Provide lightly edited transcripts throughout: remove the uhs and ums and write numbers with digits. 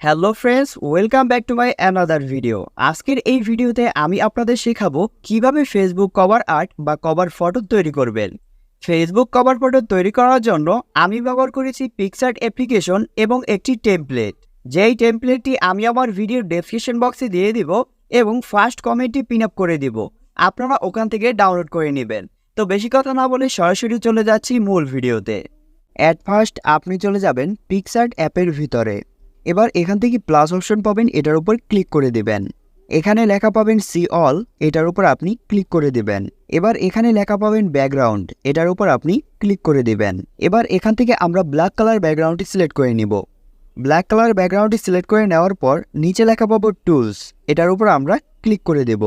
Hello friends, welcome back to my another video. আজকের এই ভিডিওতে আমি আপনাদের শেখাবো কিভাবে ফেসবুক কভার আর্ট বা কভার ফটো তৈরি করবেন। ফেসবুক কভার ফটো তৈরি করার জন্য আমি ব্যবহার করেছি পিকসার্ট অ্যাপ্লিকেশন এবং একটি টেমপ্লেট, যেই টেমপ্লেটটি আমি আমার ভিডিওর ডেসক্রিপশন বক্সে দিয়ে দিব এবং ফার্স্ট কমেন্টটি পিন আপ করে দিব। আপনারা ওখান থেকে ডাউনলোড করে নেবেন। তো বেশি কথা না বলে সরাসরি চলে যাচ্ছি মূল ভিডিওতে। অ্যাট ফার্স্ট আপনি চলে যাবেন পিকসার্ট অ্যাপের ভিতরে। এবার এখান থেকে প্লাস অপশন পাবেন, এটার উপর ক্লিক করে দিবেন। এখানে লেখা পাবেন সি অল, এটার উপর আপনি ক্লিক করে দিবেন। এবার এখানে লেখা পাবেন ব্যাকগ্রাউন্ড, এটার উপর আপনি ক্লিক করে দিবেন। এবার এখান থেকে আমরা ব্ল্যাক কালার ব্যাকগ্রাউন্ডটি সিলেক্ট করে নিব। ব্ল্যাক কালার ব্যাকগ্রাউন্ডটি সিলেক্ট করে নেওয়ার পর নিচে লেখা পাবো টুলস, এটার উপর আমরা ক্লিক করে দেব।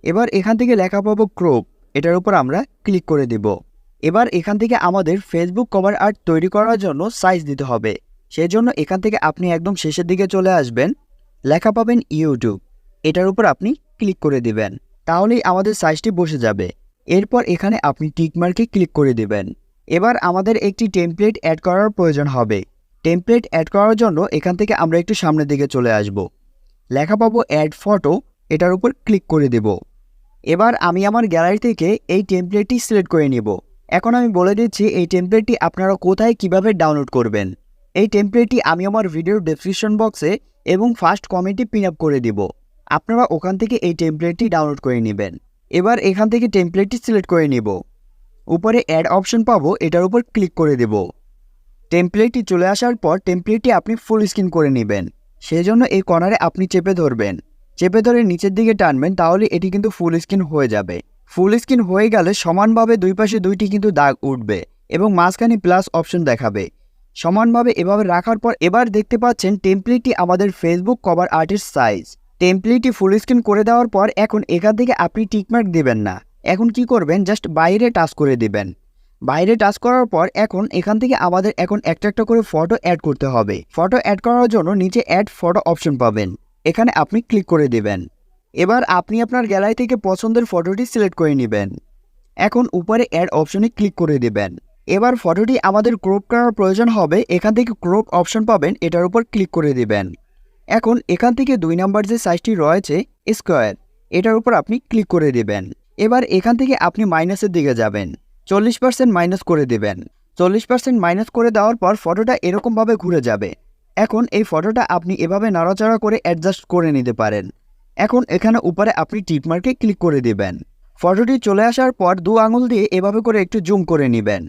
এবার এখান থেকে লেখা পাবো ক্রপ, এটার উপর আমরা ক্লিক করে দেব। এবার এখান থেকে আমাদের ফেসবুক কভার আর্ট তৈরি করার জন্য সাইজ দিতে হবে। সেই জন্য এখান থেকে আপনি একদম শেষের দিকে চলে আসবেন, লেখা পাবেন ইউটিউব, এটার উপর আপনি ক্লিক করে দিবেন। তাহলেই আমাদের সাইজটি বসে যাবে। এরপর এখানে আপনি টিকমার্কে ক্লিক করে দিবেন। এবার আমাদের একটি টেমপ্লেট অ্যাড করার প্রয়োজন হবে। টেমপ্লেট অ্যাড করার জন্য এখান থেকে আমরা একটু সামনের দিকে চলে আসব, লেখা পাবো অ্যাড ফটো, এটার উপর ক্লিক করে দেব। এবার আমি আমার গ্যালারি থেকে এই টেমপ্লেটটি সিলেক্ট করে নিব। এখন আমি বলে দিচ্ছি এই টেমপ্লেটটি আপনারা কোথায় কিভাবে ডাউনলোড করবেন। এই টেমপ্লেটটি আমি আমার ভিডিওর ডেসক্রিপশন বক্সে এবং ফার্স্ট কমেন্টে পিন আপ করে দিব। আপনারা ওখান থেকে এই টেমপ্লেটটি ডাউনলোড করে নেবেন। এবার এখান থেকে টেমপ্লেটটি সিলেক্ট করে নিব। উপরে অ্যাড অপশন পাবো, এটার উপর ক্লিক করে দেব। টেমপ্লেটটি চলে আসার পর টেমপ্লেটটি আপনি ফুল স্ক্রিন করে নেবেন। সেই জন্য এই কর্নারে আপনি চেপে ধরবেন, চেপে ধরে নিচের দিকে টানবেন, তাহলে এটি কিন্তু ফুল স্ক্রিন হয়ে যাবে। ফুল স্ক্রিন হয়ে গেলে সমানভাবে দুই পাশে দুইটি কিন্তু দাগ উঠবে এবং মাঝখানে প্লাস অপশন দেখাবে। সমানভাবে এভাবে রাখার পর এবার দেখতে পাচ্ছেন টেমপ্লেটটি আমাদের ফেসবুক কভার আর্টের সাইজ। টেমপ্লেটটি ফুল স্ক্রিন করে দেওয়ার পর এখন এখান থেকে আপনি টিকমার্ক দিবেন না। এখন কি করবেন, জাস্ট বাইরে টাচ করে দিবেন। বাইরে টাচ করার পর এখন এখান থেকে আমাদের এখন একটা একটা করে ফটো অ্যাড করতে হবে। ফটো অ্যাড করার জন্য নিচে অ্যাড ফটো অপশন পাবেন, এখানে আপনি ক্লিক করে দিবেন। এবার আপনি আপনার গ্যালারি থেকে পছন্দের ফটোটি সিলেক্ট করে নেবেন। এখন উপরে অ্যাড অপশনে ক্লিক করে দিবেন। এবার ফটোটি আমাদের ক্রপ করার প্রয়োজন হবে, এখান থেকে ক্রপ অপশন পাবেন, এটার উপর ক্লিক করে দিবেন। এখন এখান থেকে 2 নাম্বার যে সাইজটি রয়েছে স্কোয়ার, এটার উপর আপনি ক্লিক করে দিবেন। এবার এখান থেকে আপনি মাইনাসের দিকে যাবেন, 40% মাইনাস করে দিবেন। 40% মাইনাস করে দেওয়ার পর ফটোটা এরকমভাবে ঘুরে যাবে। এখন এই ফটোটা আপনি এভাবে নাড়াচাড়া করে অ্যাডজাস্ট করে নিতে পারেন। এখন এখানে উপরে আপনি টিকমার্কে ক্লিক করে দিবেন। ফটোটি চলে আসার পর 2 আঙুল দিয়ে এভাবে করে একটু জুম করে নেবেন।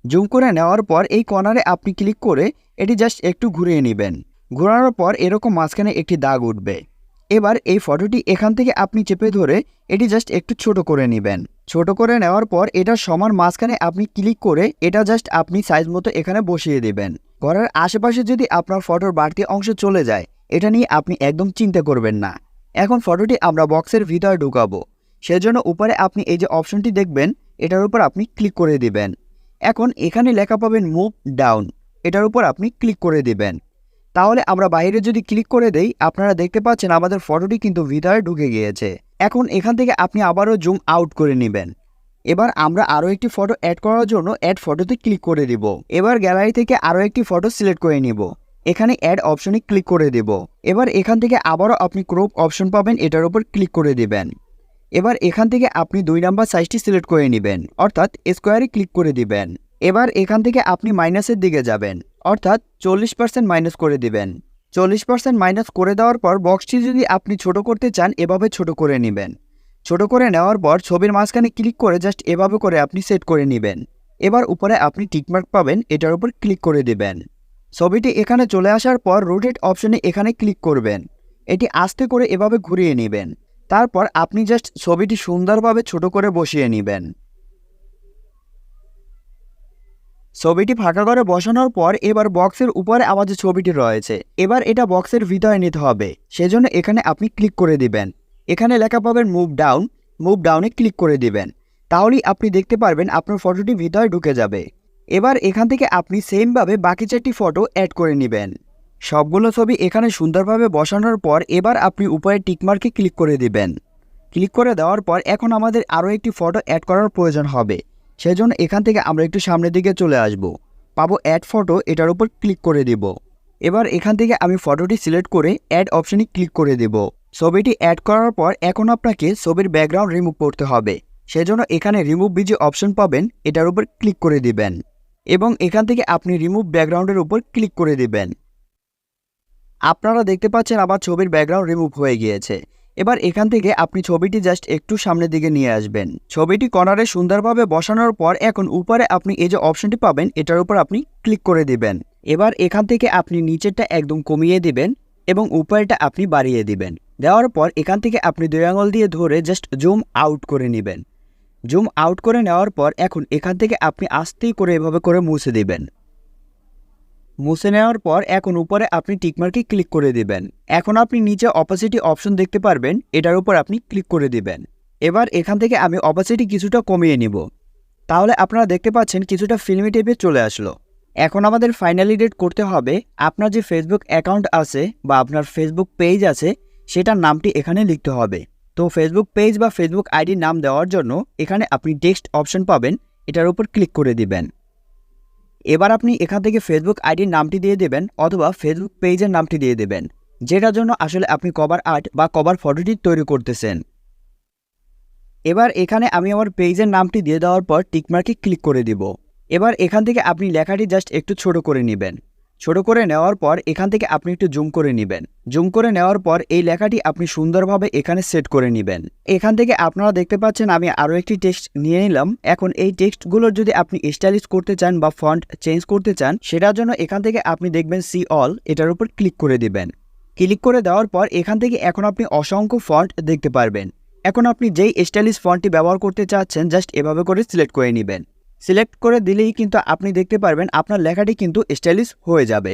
জুম করে নেওয়ার পর এই কর্নারে আপনি ক্লিক করে এটি জাস্ট একটু ঘুরিয়ে নেবেন। ঘোরানোর পর এরকম মাঝখানে একটি দাগ উঠবে। এবার এই ফটোটি এখান থেকে আপনি চেপে ধরে এটি জাস্ট একটু ছোট করে নেবেন। ছোট করে নেওয়ার পর এটা সমান মাঝখানে আপনি ক্লিক করে এটা জাস্ট আপনি সাইজ মতো এখানে বসিয়ে দেবেন। ঘরের আশেপাশে যদি আপনার ফটোর বাড়তি অংশ চলে যায়, এটা নিয়ে আপনি একদম চিন্তা করবেন না। এখন ফটোটি আমরা বক্সের ভিতরে ঢুকাবো। সেজন্য উপরে আপনি এই যে অপশনটি দেখবেন, এটার উপর আপনি ক্লিক করে দিবেন। এখন এখানে লেখা পাবেন মুভ ডাউন, এটার উপর আপনি ক্লিক করে দিবেন। তাহলে আমরা বাইরে যদি ক্লিক করে দেই, আপনারা দেখতে পাচ্ছেন আমাদের ফটোটি কিন্তু ভিতরে ঢুকে গিয়েছে। এখন এখান থেকে আপনি আবারও জুম আউট করে নেবেন। এবার আমরা আরও একটি ফটো অ্যাড করার জন্য অ্যাড ফটোতে ক্লিক করে দিব। এবার গ্যালারি থেকে আরও একটি ফটো সিলেক্ট করে নিব, এখানে অ্যাড অপশনে ক্লিক করে দেব। এবার এখান থেকে আবারও আপনি ক্রপ অপশন পাবেন, এটার উপর ক্লিক করে দিবেন। এবার এখান থেকে আপনি 2 নাম্বার সাইজটি সিলেক্ট করে নেবেন, অর্থাৎ স্কোয়ারে ক্লিক করে দিবেন। এবার এখান থেকে আপনি মাইনাসের দিকে যাবেন, অর্থাৎ 40% মাইনাস করে দিবেন। 40% মাইনাস করে দেওয়ার পর বক্সটি যদি আপনি ছোট করতে চান, এভাবে ছোট করে নেবেন। ছোট করে নেওয়ার পর ছবির মাঝখানে ক্লিক করে জাস্ট এভাবে করে আপনি সেট করে নেবেন। এবার উপরে আপনি টিকমার্ক পাবেন, এটার উপর ক্লিক করে দিবেন। ছবিটি এখানে চলে আসার পর রোটেট অপশনে এখানে ক্লিক করবেন। এটি আস্তে করে এভাবে ঘুরিয়ে নেবেন। তারপর আপনি জাস্ট ছবিটি সুন্দরভাবে ছোট করে বসিয়ে নেবেন। ছবিটি ফাঁকা করে বসানোর পর এবার বক্সের উপরে আমাদের ছবিটি রয়েছে, এবার এটা বক্সের ভিতরে নিতে হবে। সেজন্য এখানে আপনি ক্লিক করে দিবেন। এখানে লেখা পাবেন মুভ ডাউন, মুভ ডাউনে ক্লিক করে দিবেন। তাহলেই আপনি দেখতে পারবেন আপনার ফটোটি ভিতরে ঢুকে যাবে। এবার এখান থেকে আপনি সেমভাবে বাকি 4টি ফটো অ্যাড করে নেবেন। সবগুলো ছবি এখানে সুন্দরভাবে বসানোর পর এবার আপনি উপরে টিকমার্কে ক্লিক করে দিবেন। ক্লিক করে দেওয়ার পর এখন আমাদের আরও একটি ফটো অ্যাড করার প্রয়োজন হবে। সেজন্য এখান থেকে আমরা একটু সামনের দিকে চলে আসব, পাবো অ্যাড ফটো, এটার উপর ক্লিক করে দিব। এবার এখান থেকে আমি ফটোটি সিলেক্ট করে অ্যাড অপশনে ক্লিক করে দেব। ছবিটি অ্যাড করার পর এখন আপনাকে ছবির ব্যাকগ্রাউন্ড রিমুভ করতে হবে। সেজন্য এখানে রিমুভ যে অপশন পাবেন এটার উপর ক্লিক করে দিবেন এবং এখান থেকে আপনি রিমুভ ব্যাকগ্রাউন্ডের উপর ক্লিক করে দিবেন। আপনারা দেখতে পাচ্ছেন আমার ছবির ব্যাকগ্রাউন্ড রিমুভ হয়ে গিয়েছে। এবার এখান থেকে আপনি ছবিটি জাস্ট একটু সামনের দিকে নিয়ে আসবেন। ছবিটি কর্নারে সুন্দরভাবে বসানোর পর এখন উপরে আপনি এই যে অপশনটি পাবেন এটার উপর আপনি ক্লিক করে দিবেন। এবার এখান থেকে আপনি নিচেরটা একদম কমিয়ে দিবেন এবং উপরেরটা আপনি বাড়িয়ে দিবেন। দেওয়ার পর এখান থেকে আপনি 2 আঙুল দিয়ে ধরে জাস্ট জুম আউট করে নেবেন। জুম আউট করে নেওয়ার পর এখন এখান থেকে আপনি আস্তেই করে এভাবে করে মুছে দিবেন। মুছে নেওয়ার পর এখন উপরে আপনি টিকমার্কে ক্লিক করে দিবেন। এখন আপনি নিচে অপাসিটি অপশন দেখতে পারবেন, এটার উপর আপনি ক্লিক করে দিবেন। এবার এখান থেকে আমি অপাসিটি কিছুটা কমিয়ে নিব। তাহলে আপনারা দেখতে পাচ্ছেন কিছুটা ফিল্মি টাইপে চলে আসলো। এখন আমাদের ফাইনালি ডেট করতে হবে আপনার যে ফেসবুক অ্যাকাউন্ট আছে বা আপনার ফেসবুক পেজ আছে সেটার নামটি এখানে লিখতে হবে। তো ফেসবুক পেজ বা ফেসবুক আইডির নাম দেওয়ার জন্য এখানে আপনি টেক্সট অপশন পাবেন, এটার উপর ক্লিক করে দিবেন। এবার আপনি এখান থেকে ফেসবুক আইডির নামটি দিয়ে দেবেন অথবা ফেসবুক পেজের নামটি দিয়ে দেবেন, যেটার জন্য আসলে আপনি কভার আর্ট বা কভার ফটোটি তৈরি করতেছেন। এবার এখানে আমি আমার পেজের নামটি দিয়ে দেওয়ার পর টিকমার্কে ক্লিক করে দিব। এবার এখান থেকে আপনি লেখাটি জাস্ট একটু ছোট করে নেবেন। ছোট করে নেওয়ার পর এখান থেকে আপনি একটু জুম করে নেবেন। জুম করে নেওয়ার পর এই লেখাটি আপনি সুন্দরভাবে এখানে সেট করে নেবেন। এখান থেকে আপনারা দেখতে পাচ্ছেন আমি আরও একটি টেক্সট নিয়ে নিলাম। এখন এই টেক্সটগুলোর যদি আপনি স্টাইলিশ করতে চান বা ফন্ট চেঞ্জ করতে চান সেটার জন্য এখান থেকে আপনি দেখবেন সি অল, এটার উপর ক্লিক করে দিবেন। ক্লিক করে দেওয়ার পর এখান থেকে এখন আপনি অসংখ্য ফন্ট দেখতে পারবেন। এখন আপনি যেই স্টাইলিশ ফন্টটি ব্যবহার করতে চাচ্ছেন জাস্ট এভাবে করে সিলেক্ট করে নেবেন। সিলেক্ট করে দিলেই কিন্তু আপনি দেখতে পারবেন আপনার লেখাটি কিন্তু স্টাইলিশ হয়ে যাবে।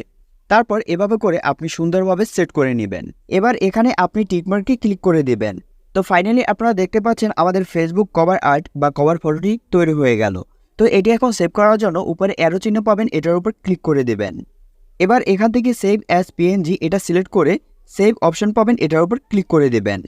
তারপর এভাবে করে আপনি সুন্দরভাবে সেট করে নেবেন। এবার এখানে আপনি টিকমার্কে ক্লিক করে দিবেন। তো ফাইনালি আপনারা দেখতে পাচ্ছেন আমাদের ফেসবুক কভার আর্ট বা কভার ফটোটি তৈরি হয়ে গেল। তো এটি এখন সেভ করার জন্য উপরে অ্যারো চিহ্ন পাবেন, এটার উপর ক্লিক করে দেবেন। এবার এখান থেকে সেভ অ্যাজ পিএনজি এটা সিলেক্ট করে সেভ অপশন পাবেন, এটার উপর ক্লিক করে দেবেন।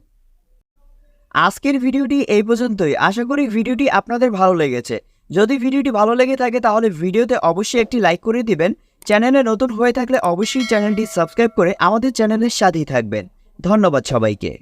আজকের ভিডিওটি এই পর্যন্তই। আশা করি ভিডিওটি আপনাদের ভালো লেগেছে। যদি ভিডিওটি ভালো লেগে থাকে তাহলে ভিডিওতে অবশ্যই একটি লাইক করে দিবেন। চ্যানেলে নতুন হয়ে থাকলে অবশ্যই চ্যানেলটি সাবস্ক্রাইব করে আমাদের চ্যানেলের সাথেই থাকবেন। ধন্যবাদ সবাইকে।